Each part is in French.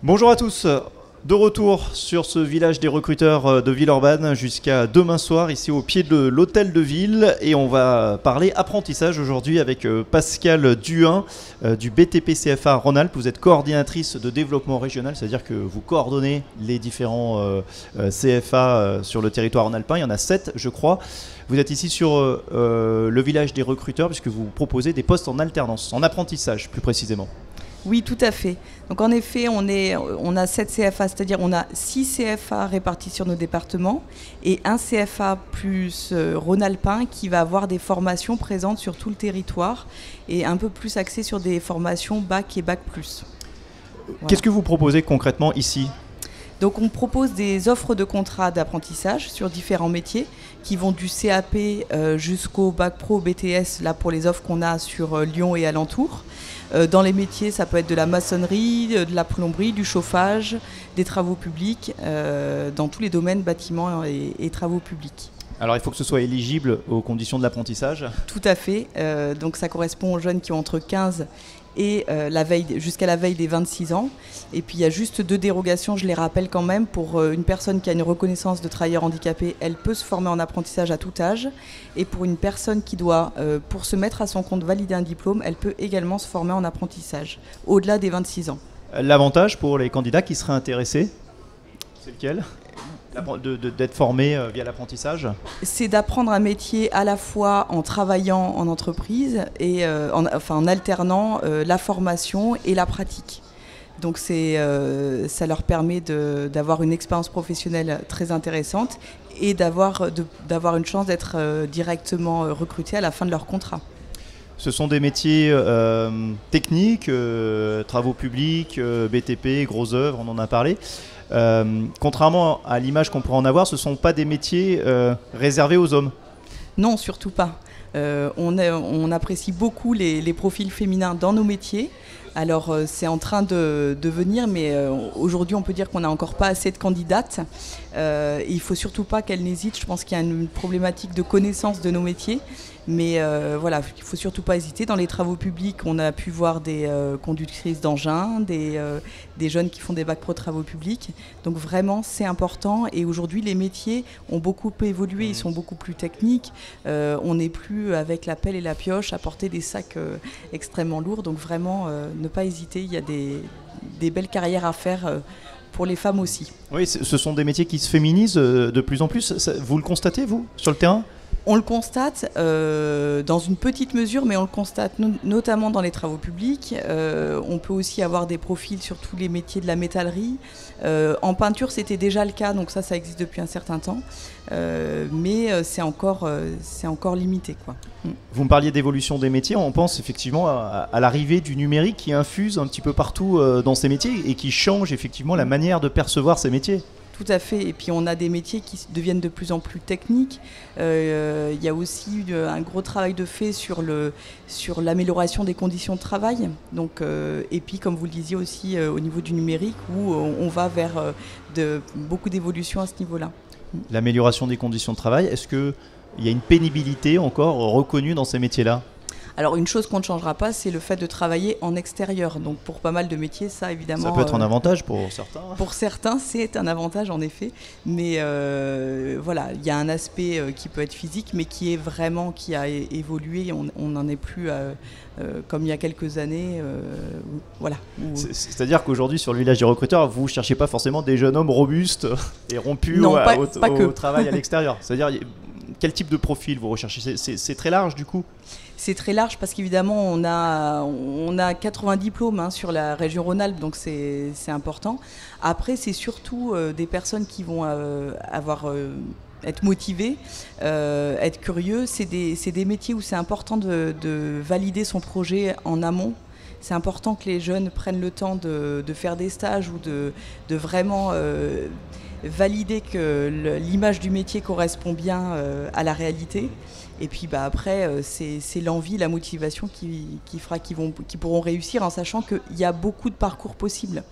Bonjour à tous, de retour sur ce village des recruteurs de Villeurbanne jusqu'à demain soir ici au pied de l'hôtel de ville et on va parler apprentissage aujourd'hui avec Pascal Duhin du BTP CFA Rhône-Alpes. Vous êtes coordinatrice de développement régional, c'est-à-dire que vous coordonnez les différents CFA sur le territoire rhône-alpin, il y en a 7 je crois. Vous êtes ici sur le village des recruteurs puisque vous proposez des postes en alternance, en apprentissage plus précisément. Oui, tout à fait. Donc en effet, on a 7 CFA, c'est-à-dire on a 6 CFA répartis sur nos départements et un CFA plus Rhône-Alpin qui va avoir des formations présentes sur tout le territoire et un peu plus axé sur des formations Bac et Bac+. Voilà. Qu'est-ce que vous proposez concrètement ici ? Donc on propose des offres de contrats d'apprentissage sur différents métiers qui vont du CAP jusqu'au Bac Pro BTS, là pour les offres qu'on a sur Lyon et alentours. Dans les métiers, ça peut être de la maçonnerie, de la plomberie, du chauffage, des travaux publics, dans tous les domaines bâtiments et travaux publics. Alors il faut que ce soit éligible aux conditions de l'apprentissage ? Tout à fait. Donc ça correspond aux jeunes qui ont entre 15 et jusqu'à la veille des 26 ans. Et puis il y a juste 2 dérogations, je les rappelle quand même. Pour une personne qui a une reconnaissance de travailleur handicapé, elle peut se former en apprentissage à tout âge. Et pour une personne qui doit, pour se mettre à son compte, valider un diplôme, elle peut également se former en apprentissage, au-delà des 26 ans. L'avantage pour les candidats qui seraient intéressés, c'est lequel ? D'être formé via l'apprentissage ? C'est d'apprendre un métier à la fois en travaillant en entreprise et en alternant la formation et la pratique. Donc ça leur permet d'avoir une expérience professionnelle très intéressante et d'avoir une chance d'être directement recrutés à la fin de leur contrat. Ce sont des métiers techniques, travaux publics, BTP, gros œuvres, on en a parlé. Contrairement à l'image qu'on pourrait en avoir, ce ne sont pas des métiers réservés aux hommes. Non, surtout pas. On apprécie beaucoup les profils féminins dans nos métiers. Alors c'est en train de venir, mais aujourd'hui on peut dire qu'on n'a encore pas assez de candidates. Il ne faut surtout pas qu'elles n'hésitent. Je pense qu'il y a une problématique de connaissance de nos métiers. Mais voilà, il ne faut surtout pas hésiter. Dans les travaux publics, on a pu voir des conductrices d'engins, des jeunes qui font des bacs pro travaux publics. Donc vraiment, c'est important. Et aujourd'hui, les métiers ont beaucoup évolué. Ils sont beaucoup plus techniques. On n'est plus avec la pelle et la pioche à porter des sacs extrêmement lourds. Donc vraiment, ne pas hésiter. Il y a des belles carrières à faire pour les femmes aussi. Oui, ce sont des métiers qui se féminisent de plus en plus. Vous le constatez, vous, sur le terrain ? On le constate dans une petite mesure, mais on le constate notamment dans les travaux publics. On peut aussi avoir des profils sur tous les métiers de la métallerie. En peinture, c'était déjà le cas, donc ça existe depuis un certain temps. Mais c'est encore limité, quoi. Vous me parliez d'évolution des métiers. On pense effectivement à l'arrivée du numérique qui infuse un petit peu partout dans ces métiers et qui change effectivement la manière de percevoir ces métiers. Tout à fait, et puis on a des métiers qui deviennent de plus en plus techniques. Il y a aussi un gros travail de fait sur l'amélioration des conditions de travail. Donc, et puis comme vous le disiez aussi au niveau du numérique où on va vers beaucoup d'évolutions à ce niveau-là. L'amélioration des conditions de travail, est-ce qu'il y a une pénibilité encore reconnue dans ces métiers-là ? Alors une chose qu'on ne changera pas, c'est le fait de travailler en extérieur. Donc pour pas mal de métiers, ça évidemment... Ça peut être un avantage pour certains. Pour certains, c'est un avantage en effet. Mais voilà, il y a un aspect qui peut être physique, mais qui a évolué. On n'en est plus comme il y a quelques années. Voilà. C'est-à-dire qu'aujourd'hui, sur le village des recruteurs, vous ne cherchez pas forcément des jeunes hommes robustes et rompus au travail à l'extérieur. C'est-à-dire... Quel type de profil vous recherchez ? C'est très large du coup ? C'est très large parce qu'évidemment on a 80 diplômes sur la région Rhône-Alpes, donc c'est important. Après c'est surtout des personnes qui vont être motivées, être curieux. C'est des métiers où c'est important de valider son projet en amont. C'est important que les jeunes prennent le temps de faire des stages ou de vraiment... valider que l'image du métier correspond bien à la réalité. Et puis après, c'est l'envie, la motivation qui pourront réussir en sachant qu'il y a beaucoup de parcours possibles.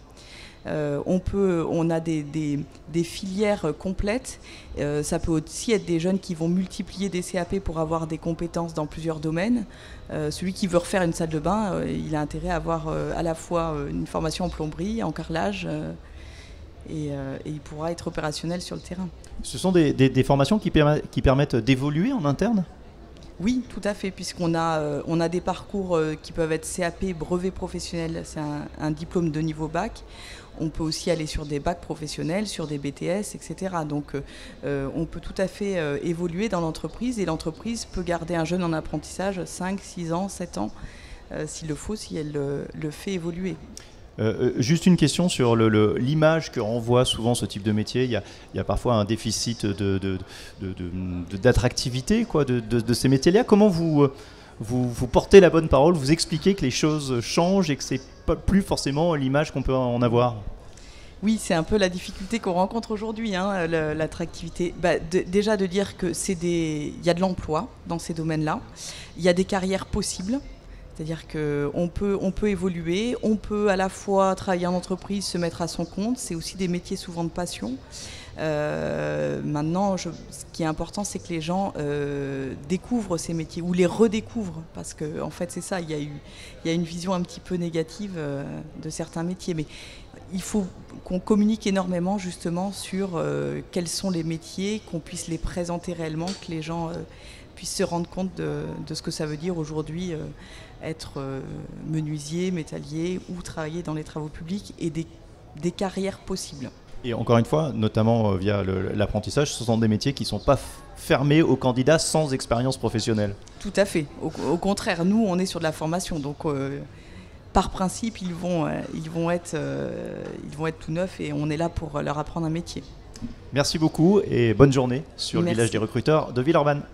On a des filières complètes. Ça peut aussi être des jeunes qui vont multiplier des CAP pour avoir des compétences dans plusieurs domaines. Celui qui veut refaire une salle de bain, il a intérêt à avoir à la fois une formation en plomberie, en carrelage, et il pourra être opérationnel sur le terrain. Ce sont des formations qui permettent d'évoluer en interne ? Oui, tout à fait, puisqu'on a des parcours qui peuvent être CAP, brevet professionnel, c'est un diplôme de niveau bac. On peut aussi aller sur des bacs professionnels, sur des BTS, etc. Donc on peut tout à fait évoluer dans l'entreprise, et l'entreprise peut garder un jeune en apprentissage 5, 6 ans, 7 ans, s'il le faut, si elle le fait évoluer. Juste une question sur l'image que renvoie souvent ce type de métier. Il y a parfois un déficit d'attractivité de ces métiers-là. Comment vous portez la bonne parole, vous expliquez que les choses changent et que c'est pas plus forcément l'image qu'on peut en avoir ? Oui, c'est un peu la difficulté qu'on rencontre aujourd'hui, l'attractivité. Déjà de dire que il y a de l'emploi dans ces domaines-là, il y a des carrières possibles. C'est-à-dire qu'on peut évoluer, on peut à la fois travailler en entreprise, se mettre à son compte. C'est aussi des métiers souvent de passion. Maintenant, ce qui est important, c'est que les gens découvrent ces métiers ou les redécouvrent. Parce qu'en fait, c'est ça, il y a une vision un petit peu négative de certains métiers. Mais il faut qu'on communique énormément justement sur quels sont les métiers, qu'on puisse les présenter réellement, que les gens puissent se rendre compte de ce que ça veut dire aujourd'hui être menuisier, métallier ou travailler dans les travaux publics, et des carrières possibles. Et encore une fois, notamment via l'apprentissage, ce sont des métiers qui ne sont pas fermés aux candidats sans expérience professionnelle. Tout à fait. Au contraire, nous, on est sur de la formation. Donc, par principe, ils vont être tout neufs, et on est là pour leur apprendre un métier. Merci beaucoup et bonne journée sur le Village des recruteurs de Villeurbanne.